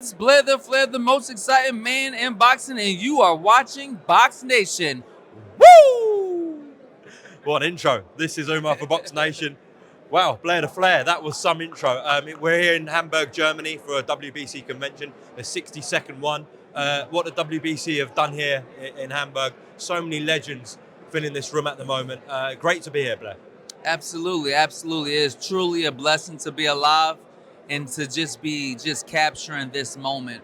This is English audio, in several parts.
It's Blair the Flair, the most exciting man in boxing, and you are watching BoxNation. Woo! What an intro. This is Umar for BoxNation. Wow, Blair the Flair, that was some intro. We're here in Hamburg, Germany for a WBC convention, the 62nd one. What the WBC have done here in Hamburg, so many legends filling this room at the moment. Great to be here, Blair. Absolutely, absolutely. It is truly a blessing to be alive and to just capturing this moment.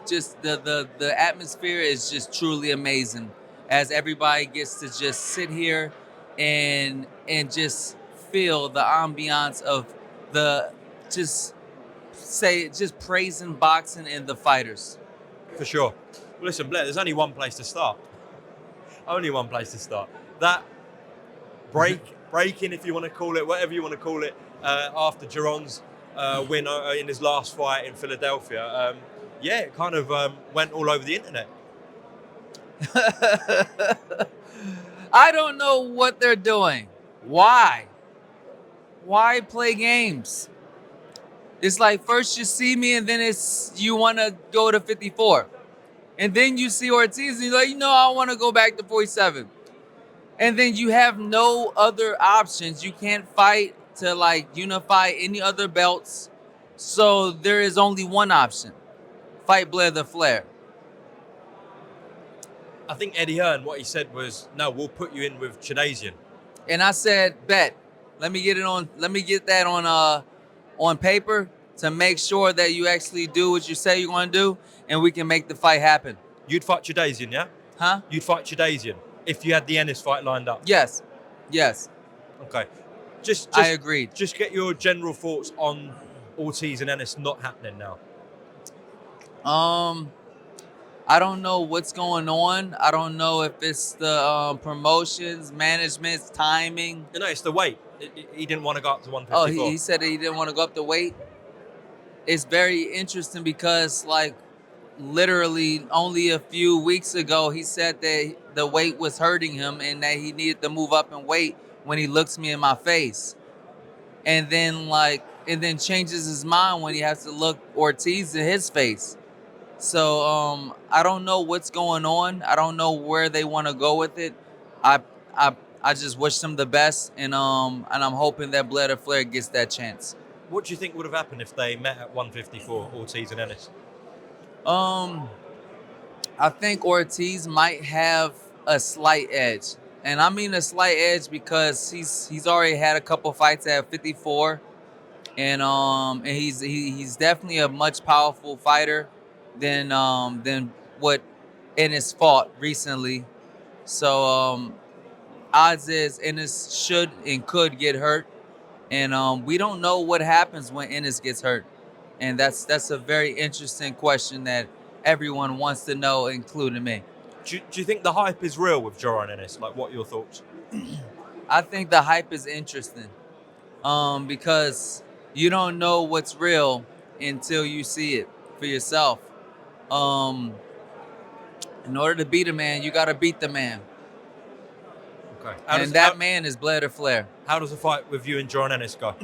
Just the atmosphere is just truly amazing as everybody gets to just sit here and just feel the ambiance of the just praising boxing and the fighters. For sure. Well, listen, Blair, there's only one place to start. Only one place to start. That breaking, if you want to call it, whatever you want to call it, after Jaron's win in his last fight in Philadelphia. It kind of went all over the internet. I don't know what they're doing. Why? Why play games? It's like first you see me and then it's you want to go to 54. And then you see Ortiz and you're like, I want to go back to 47. And then you have no other options. You can't fight to like unify any other belts. So there is only one option. Fight Blair the Flair. I think Eddie Hearn, what he said was, no, we'll put you in with Chadazian. And I said, bet. Let me get that on paper to make sure that you actually do what you say you're going to do, and we can make the fight happen. You'd fight Chadazian, yeah? Huh? You'd fight Chadazian if you had the Ennis fight lined up. Yes. Okay. Just I agreed. Just get your general thoughts on Ortiz and Ennis not happening now. I don't know what's going on. I don't know if it's the promotions, management's timing. No, it's the weight. He didn't want to go up to 154. Oh, he said that he didn't want to go up the weight. It's very interesting because, like, literally only a few weeks ago, he said that the weight was hurting him and that he needed to move up in weight when he looks me in my face. And then changes his mind when he has to look Ortiz in his face. So I don't know what's going on. I don't know where they want to go with it. I just wish them the best, and I'm hoping that Blair Flair gets that chance. What do you think would have happened if they met at 154, Ortiz and Ennis? I think Ortiz might have a slight edge, and I mean a slight edge because he's already had a couple fights at 54, and he's definitely a much powerful fighter than what Ennis fought recently. So odds is Ennis should and could get hurt, and we don't know what happens when Ennis gets hurt, and that's a very interesting question that everyone wants to know, including me. Do you think the hype is real with Jaron Ennis? Like, what are your thoughts? I think the hype is interesting, because you don't know what's real until you see it for yourself. In order to beat a man, you got to beat the man. Okay. Man is Blair Flair. How does the fight with you and Jaron Ennis go?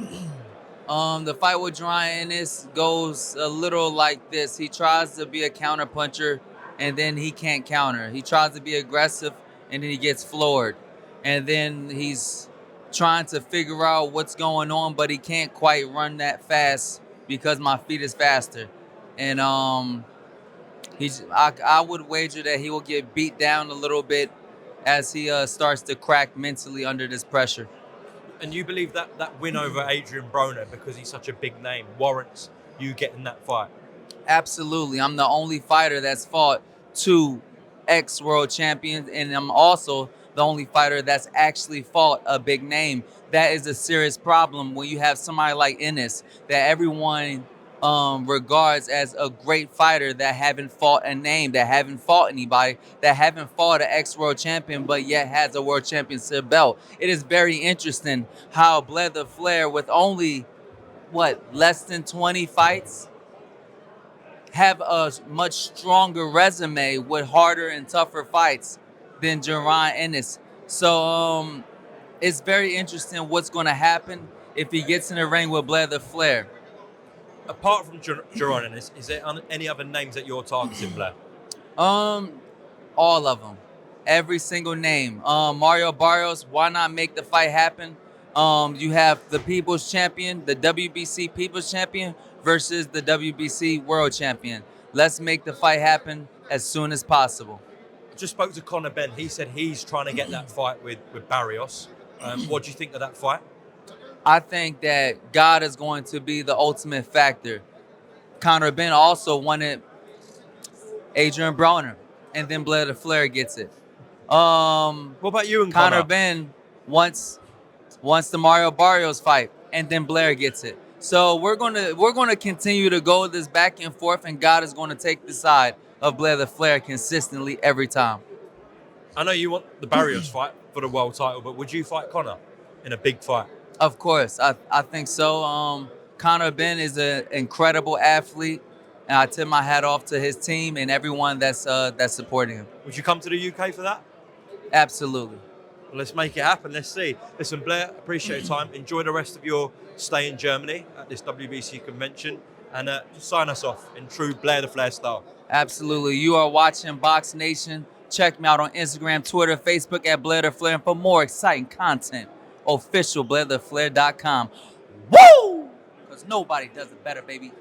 The fight with Jaron Ennis goes a little like this. He tries to be a counter puncher, and then he can't counter. He tries to be aggressive, and then he gets floored. And then he's trying to figure out what's going on, but he can't quite run that fast because my feet is faster. And I would wager that he will get beat down a little bit as he starts to crack mentally under this pressure. And you believe that win over Adrian Broner, because he's such a big name, warrants you getting that fight? Absolutely. I'm the only fighter that's fought two ex-world champions, and I'm also the only fighter that's actually fought a big name. That is a serious problem when you have somebody like Ennis that everyone regards as a great fighter that haven't fought a name, that haven't fought anybody, that haven't fought an ex-world champion, but yet has a world championship belt. It is very interesting how Blair the Flair, with only, less than 20 fights, have a much stronger resume with harder and tougher fights than Jaron Ennis. So it's very interesting what's going to happen if he gets in the ring with Blair the Flair. Apart from Jaron Ennis, is there any other names that you're targeting, Blair? All of them, every single name. Mario Barrios, why not make the fight happen? You have the People's Champion, the WBC People's Champion versus the WBC World Champion. Let's make the fight happen as soon as possible. I just spoke to Conor Benn. He said he's trying to get that fight with Barrios. What do you think of that fight? I think that God is going to be the ultimate factor. Conor Benn also wanted Adrian Broner, and then Blair Flair gets it. What about you and Conor Benn wants the Mario Barrios fight, and then Blair gets it. So we're gonna continue to go this back and forth, and God is going to take the side of Blair Flair consistently every time. I know you want the Barrios fight for the world title, but would you fight Conor in a big fight? Of course, I think so. Conor Benn is an incredible athlete, and I tip my hat off to his team and everyone that's supporting him. Would you come to the UK for that? Absolutely. Well, let's make it happen. Let's see. Listen, Blair, appreciate your time. Enjoy the rest of your stay in Germany at this WBC convention, and just sign us off in true Blair the Flair style. Absolutely. You are watching BoxNation. Check me out on Instagram, Twitter, Facebook at Blair the Flair, and for more exciting content, official BlairTheFlair.com. Woo! Because nobody does it better, baby.